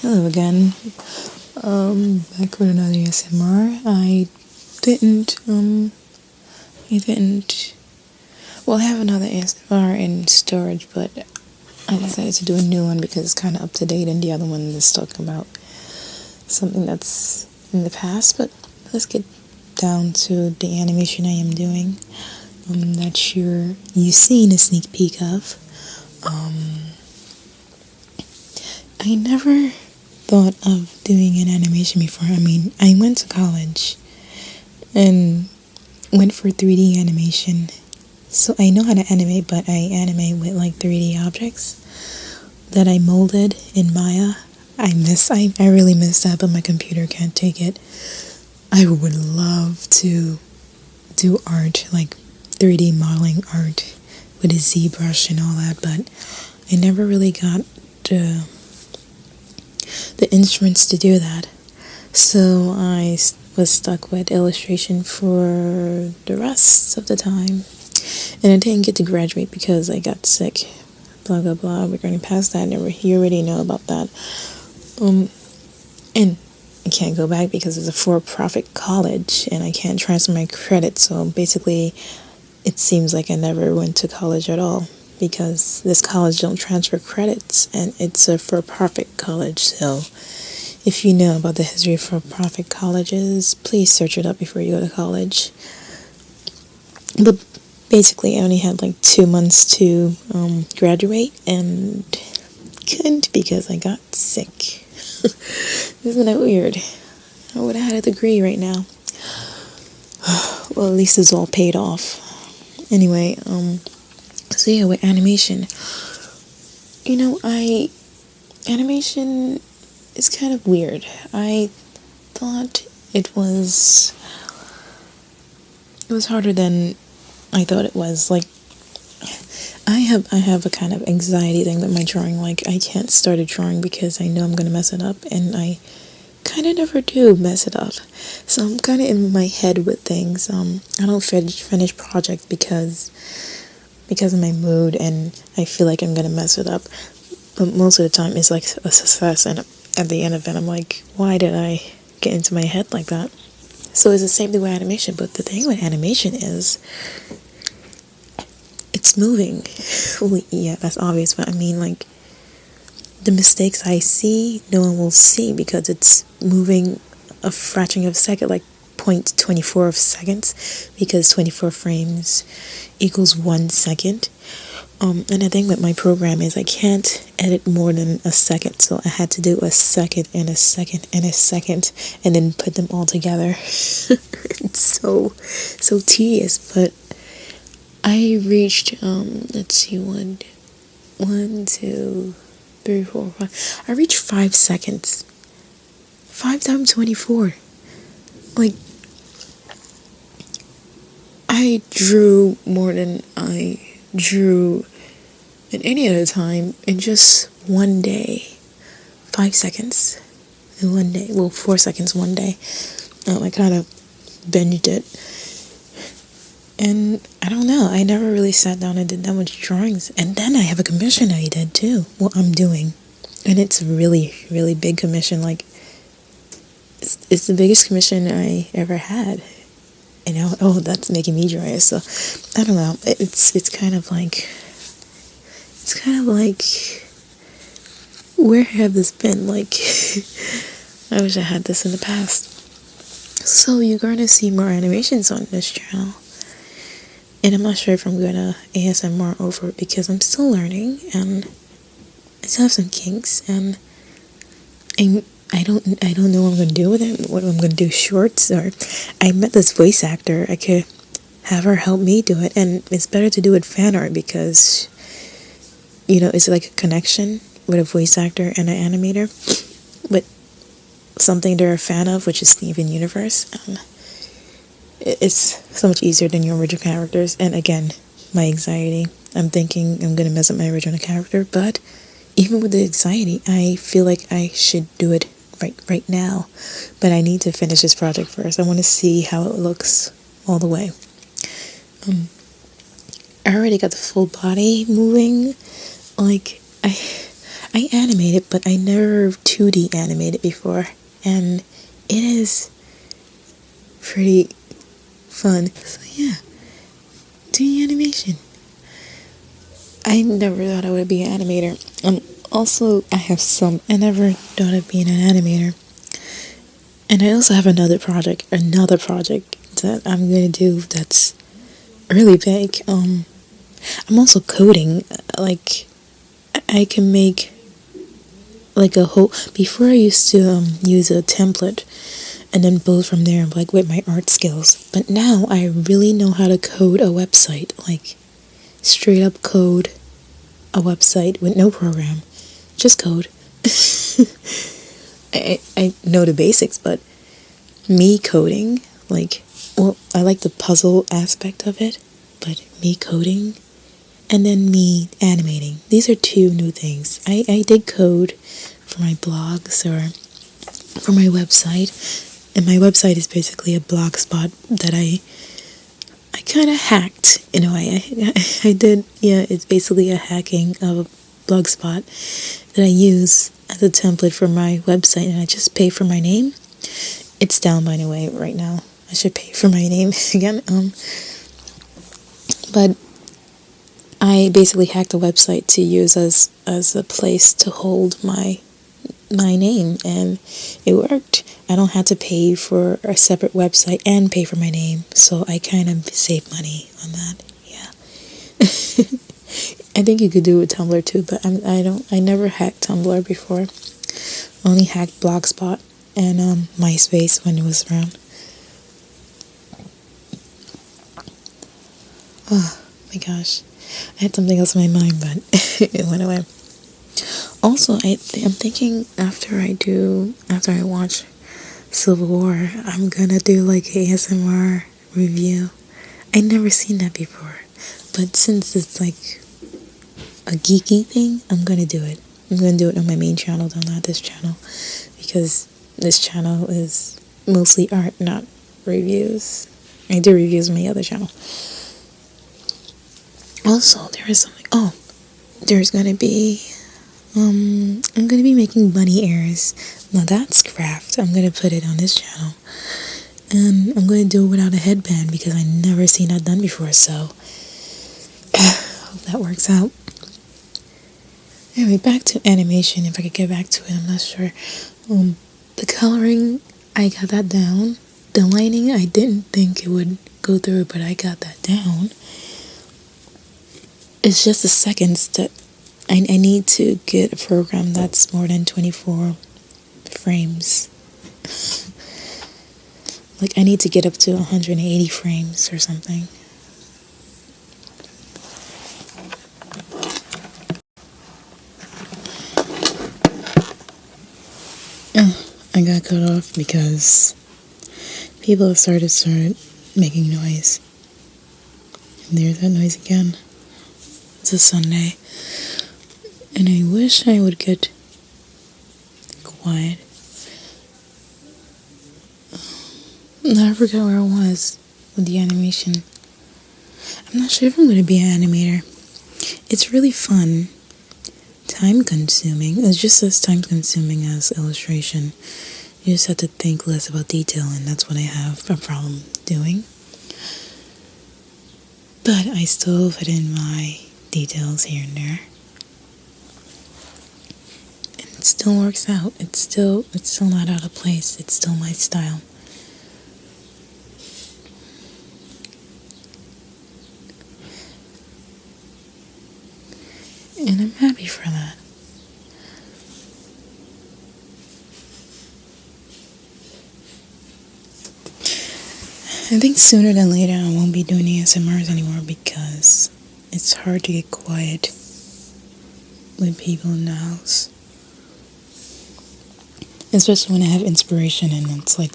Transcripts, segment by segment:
Hello again. Back with another ASMR. I didn't, well, I have another ASMR in storage, but I decided to do a new one because it's kind of up to date, and the other one is talking about something that's in the past. But let's get down to the animation I am doing. That you've seen a sneak peek of. I never thought of doing an animation before. I mean, I went to college and went for 3D animation. So I know how to animate, but I animate with like 3D objects that I molded in Maya. I really miss that, but my computer can't take it. I would love to do art, like 3D modeling art with a ZBrush and all that, but I never really got the instruments to do that. So I was stuck with illustration for the rest of the time. And I didn't get to graduate because I got sick. Blah, blah, blah. We're going past that. You already know about that. And I can't go back because it's a for-profit college and I can't transfer my credits. So basically, it seems like I never went to college at all because this college don't transfer credits and it's a for-profit college. So if you know about the history of for-profit colleges, please search it up before you go to college. But basically, I only had like 2 months to graduate and couldn't because I got sick. Isn't that weird? I would have had a degree right now. Well, at least it's all paid off. Anyway, so yeah, with animation, animation is kind of weird. I thought it was harder than I thought it was. Like, I have a kind of anxiety thing with my drawing. Like, I can't start a drawing because I know I'm gonna mess it up, and I kind of never do mess it up. So I'm kind of in my head with things. I don't finish projects because of my mood, and I feel like I'm gonna mess it up. But most of the time, it's like a success, and at the end of it, I'm like, why did I get into my head like that? So it's the same thing with animation, but the thing with animation is it's moving. Well, yeah, that's obvious, but I mean, like, the mistakes I see, no one will see because it's moving a fraction of a second, like 0.24 of seconds, because 24 frames equals 1 second. And the thing with my program is I can't edit more than a second, so I had to do a second and a second and a second and then put them all together. It's so tedious, but I reached let's see, 1, 2, 3, 4, 5. I reached 5 seconds. 5 times 24. Like, I drew more than I drew at any other time in just one day. 5 seconds in one day. Well, 4 seconds one day. I kind of binged it. And I don't know, I never really sat down and did that much drawings. And then I have a commission I did too. Well, I'm doing. And it's a really, really big commission. Like, it's the biggest commission I ever had. That's making me joyous. So I don't know. It's kind of like where have this been? Like, I wish I had this in the past. So you're going to see more animations on this channel. And I'm not sure if I'm gonna ASMR over it because I'm still learning and I still have some kinks, and I don't know what I'm gonna do with it. What I'm gonna do, shorts, or I met this voice actor. I could have her help me do it, and it's better to do it fan art because it's like a connection with a voice actor and an animator, but something they're a fan of, which is Steven Universe. It's so much easier than your original characters. And again, my anxiety. I'm thinking I'm going to mess up my original character. But even with the anxiety, I feel like I should do it right now. But I need to finish this project first. I want to see how it looks all the way. I already got the full body moving. Like, I I animated, but I never 2D animated before, and it is pretty fun. So yeah, 2D animation. I never thought I would be an animator. Also, I never thought of being an animator. And I also have another project that I'm gonna do that's really big. I'm also coding. Like, I can make like a whole. Before I used to use a template and then build from there, like with my art skills. But now I really know how to code a website, like straight up code a website with no program, just code. I know the basics, but me coding, like, well, I like the puzzle aspect of it, but me coding and then me animating, these are two new things. I did code for my blogs or for my website, and my website is basically a blog spot that I kind of hacked in a way. I did, yeah, it's basically a hacking of a blog spot that I use as a template for my website, and I just pay for my name. It's down, by the way, right now. I should pay for my name again. But I basically hacked the website to use as a place to hold my name, and it worked. I don't have to pay for a separate website and pay for my name, so I kind of save money on that. Yeah. I think you could do it with Tumblr too, but I never hacked Tumblr before. Only hacked Blogspot and MySpace when it was around. Oh my gosh, I had something else in my mind, but it went away. Also, I'm thinking after I watch Civil War, I'm gonna do like an ASMR review. I never seen that before, but since it's like a geeky thing, I'm gonna do it. I'm gonna do it on my main channel, though not this channel, because this channel is mostly art, not reviews. I do reviews on my other channel. Also, there is something. Oh, there's gonna be. I'm gonna be making bunny ears. Now that's craft. I'm gonna put it on this channel, and I'm gonna do it without a headband because I never seen that done before. So hope that works out. Anyway, back to animation. If I could get back to it, I'm not sure. The coloring, I got that down. The lining, I didn't think it would go through, but I got that down. It's just the seconds that I need to get a program that's more than 24 frames. Like, I need to get up to 180 frames or something. I got cut off because people started making noise. And there's that noise again. It's a Sunday, and I wish I would get quiet. I forgot where I was with the animation. I'm not sure if I'm going to be an animator. It's really fun. Time consuming. It's just as time consuming as illustration. You just have to think less about detail, and that's what I have a problem doing. But I still put in my details here and there. And it still works out. It's still not out of place. It's still my style. And I'm happy for that. I think sooner than later I won't be doing ASMRs anymore because it's hard to get quiet with people in the house. Especially when I have inspiration and it's like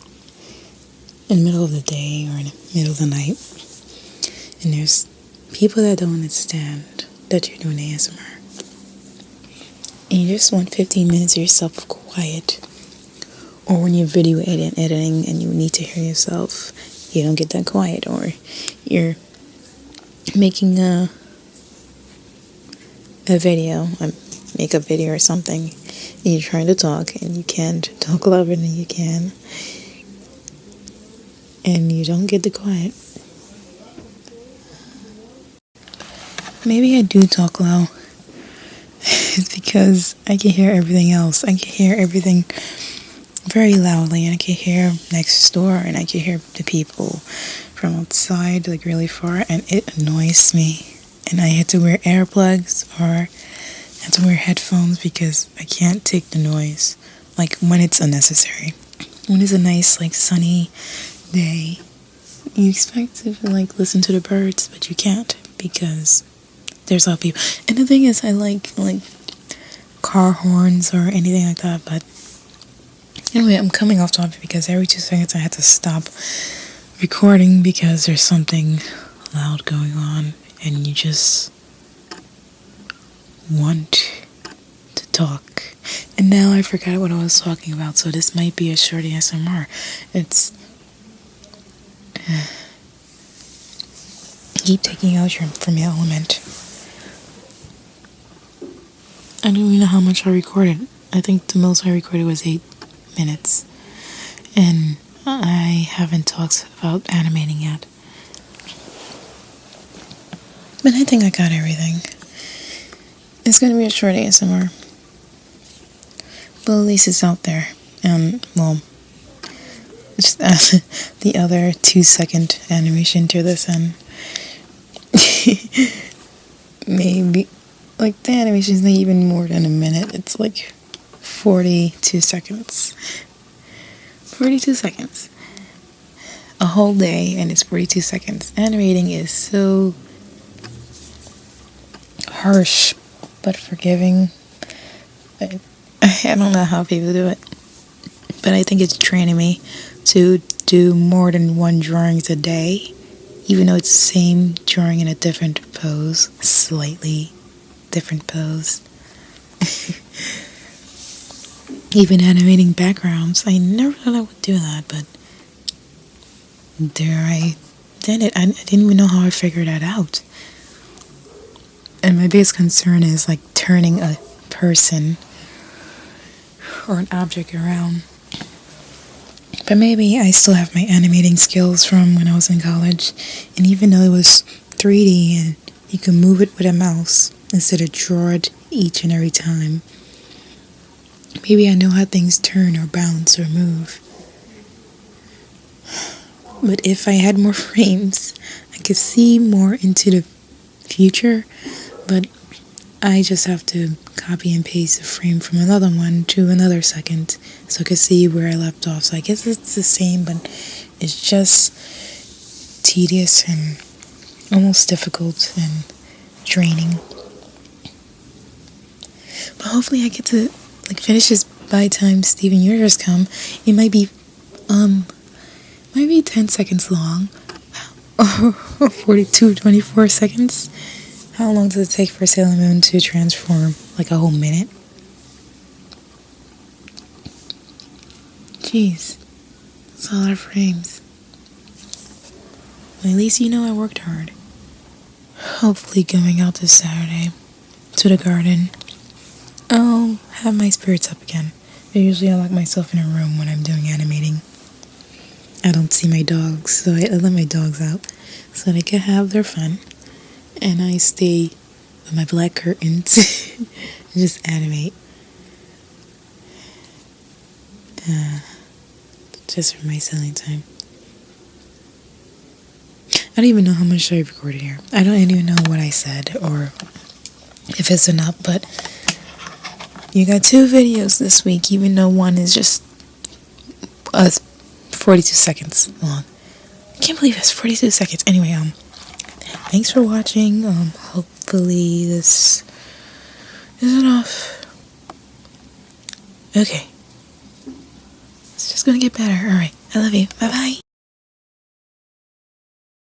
in the middle of the day or in the middle of the night. And there's people that don't understand that you're doing ASMR. And you just want 15 minutes of yourself quiet. Or when you're video editing and you need to hear yourself, you don't get that quiet. Or you're making a video. make a video or something, and you're trying to talk, and you can't talk louder than you can, and you don't get the quiet. Maybe I do talk loud. It's because I can hear everything else. I can hear everything very loudly, and I can hear next door, and I can hear the people from outside, like really far, and it annoys me. And I had to wear earplugs or have to wear headphones because I can't take the noise, like when it's unnecessary. When it's a nice, like, sunny day, you expect to, like, listen to the birds, but you can't because there's a lot of people. And the thing is, I like car horns or anything like that, but anyway, I'm coming off topic because every 2 seconds I had to stop recording because there's something loud going on and you just want to talk. And now I forgot what I was talking about, so this might be a short ASMR. It's keep taking out from your element. I don't even know how much I recorded. I think the most I recorded was 8 minutes. And I haven't talked about animating yet. But I think I got everything. It's going to be a short ASMR. But at least it's out there. Well, just add the other 2-second animation to this and maybe, like, the animation is not even more than a minute. It's like 42 seconds. 42 seconds. A whole day and it's 42 seconds. Animating is so harsh but forgiving. I don't know how people do it, but I think it's training me to do more than one drawings a day, even though it's the same drawing in a different pose, slightly different pose. Even animating backgrounds, I never thought I would do that, but there I did it. I didn't even know how I figured that out. And my biggest concern is like turning a person or an object around. But maybe I still have my animating skills from when I was in college. And even though it was 3D and you can move it with a mouse instead of draw it each and every time, maybe I know how things turn or bounce or move. But if I had more frames, I could see more into the future. But I just have to copy and paste a frame from another one to another second so I could see where I left off. So I guess it's the same, but it's just tedious and almost difficult and draining. But hopefully I get to like finish this by the time Steven Universe come. It might be 10 seconds long or 24 seconds. How long does it take for Sailor Moon to transform? Like a whole minute? Jeez, that's a lot of frames. Well, at least you know I worked hard. Hopefully going out this Saturday to the garden, I'll have my spirits up again. Usually I lock myself in a room when I'm doing animating. I don't see my dogs, so I let my dogs out so they can have their fun. And I stay with my black curtains and just animate. Just for my selling time. I don't even know how much I recorded here. I don't even know what I said or if it's enough, but you got 2 videos this week, even though one is just 42 seconds long. I can't believe it's 42 seconds. Anyway, thanks for watching. Hopefully this is enough. Okay. It's just gonna get better. Alright. I love you. Bye-bye.